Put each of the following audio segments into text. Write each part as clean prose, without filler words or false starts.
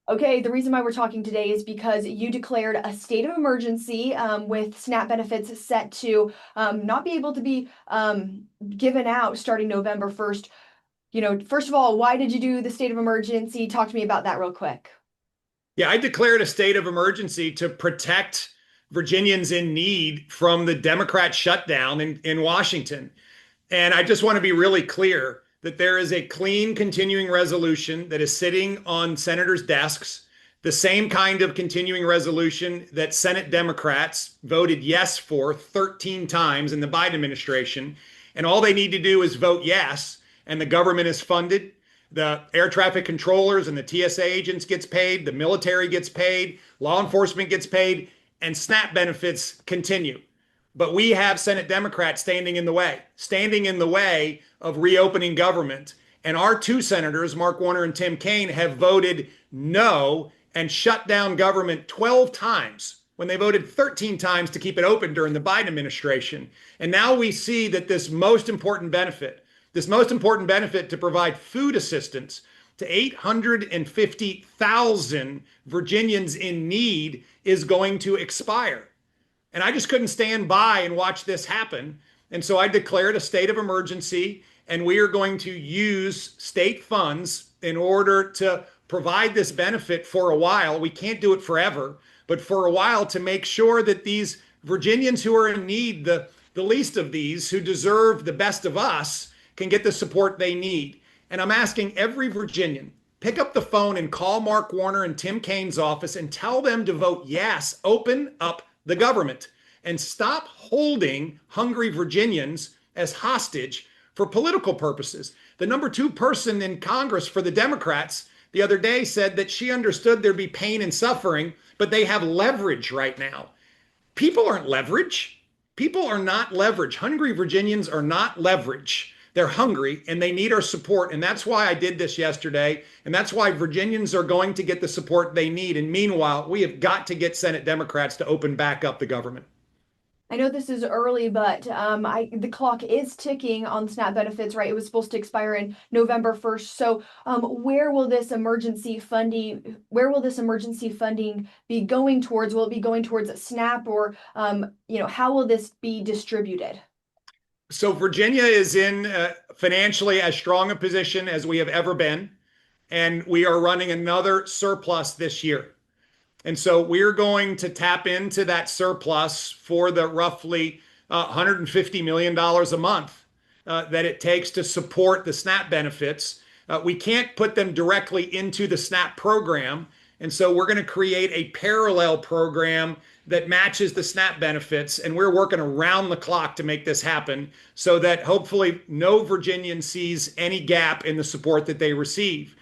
Okay, the reason why we're talking today is because you declared a state of emergency with SNAP benefits set to not be able to be given out starting November 1st. First of all, why did you do the state of emergency? Talk to me about that real quick. Yeah, I declared a state of emergency to protect Virginians in need from the Democrat shutdown in Washington. And I just want to be really clear that there is a clean continuing resolution that is sitting on senators' desks, the same kind of continuing resolution that Senate Democrats voted yes for 13 times in the Biden administration. And all they need to do is vote yes, and the government is funded. The air traffic controllers and the TSA agents gets paid, the military gets paid, law enforcement gets paid, and SNAP benefits continue. But we have Senate Democrats standing in the way of reopening government. And our two senators, Mark Warner and Tim Kaine, have voted no and shut down government 12 times when they voted 13 times to keep it open during the Biden administration. And now we see that this most important benefit to provide food assistance to 850,000 Virginians in need is going to expire. And I just couldn't stand by and watch this happen. And so I declared a state of emergency, and we are going to use state funds in order to provide this benefit for a while. We can't do it forever, but for a while to make sure that these Virginians who are in need, the least of these, who deserve the best of us, can get the support they need. And I'm asking every Virginian, pick up the phone and call Mark Warner and Tim Kaine's office and tell them to vote yes, open up the government, and stop holding hungry Virginians as hostage for political purposes. The number two person in Congress for the Democrats the other day said that she understood there'd be pain and suffering, but they have leverage right now. People aren't leverage. People are not leverage. Hungry Virginians are not leverage. They're hungry and they need our support. And that's why I did this yesterday. And that's why Virginians are going to get the support they need. And meanwhile, we have got to get Senate Democrats to open back up the government. I know this is early, but the clock is ticking on SNAP benefits, right? It was supposed to expire in November 1st. So, where will this emergency funding be going towards? Will it be going towards SNAP, or how will this be distributed? So Virginia is in financially as strong a position as we have ever been, and we are running another surplus this year. And so we're going to tap into that surplus for the roughly $150 million a month that it takes to support the SNAP benefits. We can't put them directly into the SNAP program. And so we're going to create a parallel program that matches the SNAP benefits. And we're working around the clock to make this happen so that hopefully no Virginian sees any gap in the support that they receive.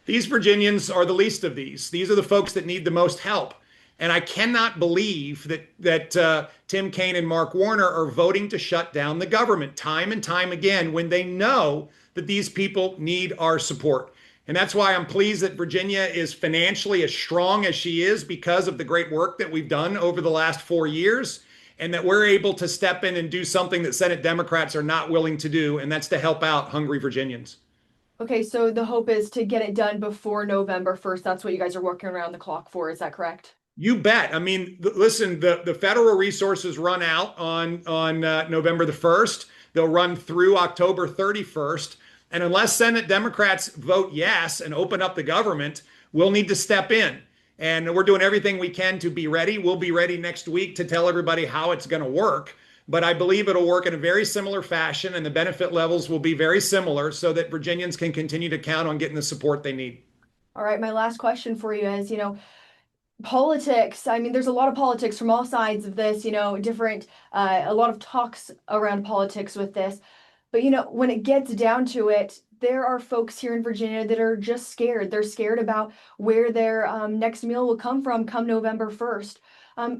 These Virginians are the least of these. These are the folks that need the most help. And I cannot believe that Tim Kaine and Mark Warner are voting to shut down the government time and time again when they know that these people need our support. And that's why I'm pleased that Virginia is financially as strong as she is because of the great work that we've done over the last 4 years, and that we're able to step in and do something that Senate Democrats are not willing to do, and that's to help out hungry Virginians. Okay, so the hope is to get it done before November 1st. That's what you guys are working around the clock for. Is that correct? You bet. I mean, listen, the federal resources run out on November the 1st. They'll run through October 31st. And unless Senate Democrats vote yes and open up the government, we'll need to step in. And we're doing everything we can to be ready. We'll be ready next week to tell everybody how it's going to work. But I believe it'll work in a very similar fashion, and the benefit levels will be very similar so that Virginians can continue to count on getting the support they need. All right, my last question for you is, politics. I mean, there's a lot of politics from all sides of this, a lot of talks around politics with this. But, when it gets down to it, there are folks here in Virginia that are just scared. They're scared about where their next meal will come from come November 1st.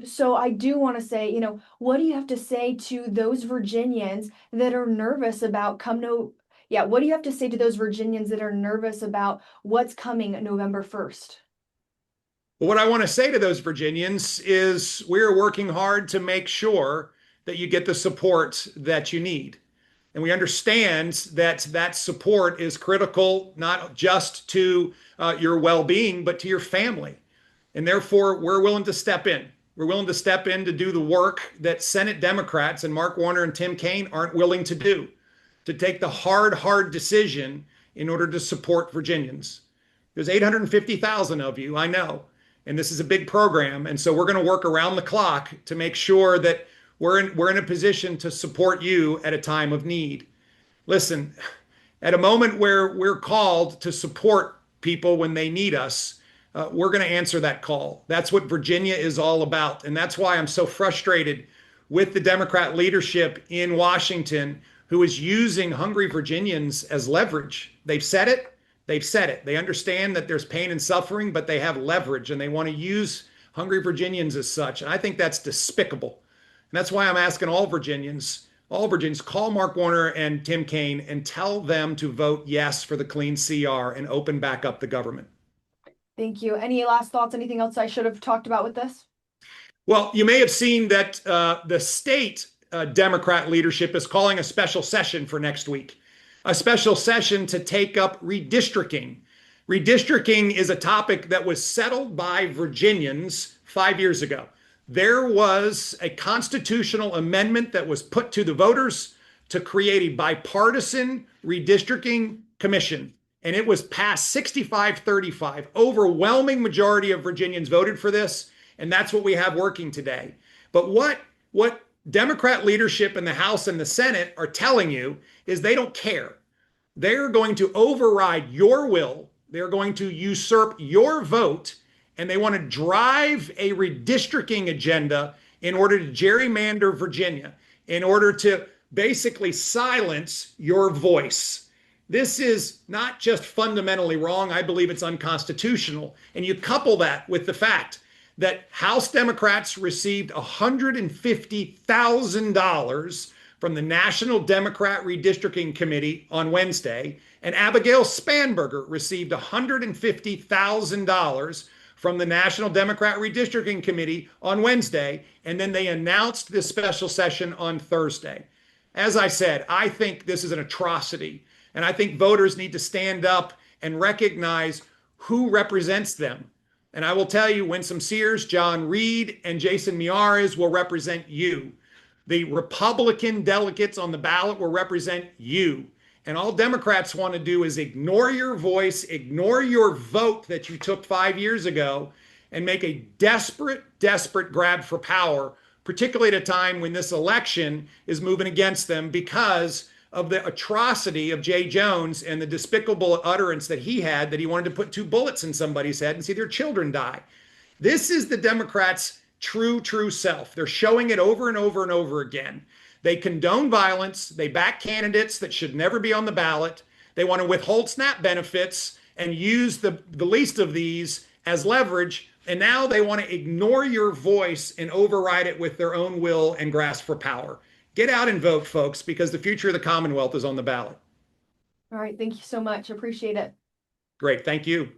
So I do want to say, what do you have to say to those Virginians that are nervous about what do you have to say to those Virginians that are nervous about what's coming November 1st? But what I want to say to those Virginians is we're working hard to make sure that you get the support that you need. And we understand that that support is critical, not just to your well-being, but to your family. And therefore, we're willing to step in. We're willing to step in to do the work that Senate Democrats and Mark Warner and Tim Kaine aren't willing to do, to take the hard decision in order to support Virginians. There's 850,000 of you, I know, and this is a big program. And so we're going to work around the clock to make sure that we're in a position to support you at a time of need. Listen, at a moment where we're called to support people when they need us, we're going to answer that call. That's what Virginia is all about. And that's why I'm so frustrated with the Democrat leadership in Washington, who is using hungry Virginians as leverage. They've said it. They've said it. They understand that there's pain and suffering, but they have leverage and they want to use hungry Virginians as such. And I think that's despicable. And that's why I'm asking all Virginians, call Mark Warner and Tim Kaine and tell them to vote yes for the clean CR and open back up the government. Thank you. Any last thoughts? Anything else I should have talked about with this? Well, you may have seen that the state Democrat leadership is calling a special session for next week, a special session to take up redistricting. Redistricting is a topic that was settled by Virginians 5 years ago. There was a constitutional amendment that was put to the voters to create a bipartisan redistricting commission. And it was passed 65-35. Overwhelming majority of Virginians voted for this. And that's what we have working today. But what Democrat leadership in the House and the Senate are telling you is they don't care. They're going to override your will. They're going to usurp your vote. And they want to drive a redistricting agenda in order to gerrymander Virginia, in order to basically silence your voice. This is not just fundamentally wrong. I believe it's unconstitutional. And you couple that with the fact that House Democrats received $150,000 from the National Democrat Redistricting Committee on Wednesday, and Abigail Spanberger received $150,000 from the National Democrat Redistricting Committee on Wednesday, and then they announced this special session on Thursday. As I said, I think this is an atrocity, and I think voters need to stand up and recognize who represents them. And I will tell you, Winsome Sears, John Reed, and Jason Miyares will represent you. The Republican delegates on the ballot will represent you. And all Democrats want to do is ignore your voice, ignore your vote that you took 5 years ago, and make a desperate grab for power, particularly at a time when this election is moving against them because of the atrocity of Jay Jones and the despicable utterance that he had, that he wanted to put 2 bullets in somebody's head and see their children die. This is the Democrats' true self. They're showing it over and over and over again. They condone violence. They back candidates that should never be on the ballot. They want to withhold SNAP benefits and use the least of these as leverage. And now they want to ignore your voice and override it with their own will and grasp for power. Get out and vote, folks, because the future of the Commonwealth is on the ballot. All right. Thank you so much. Appreciate it. Great. Thank you.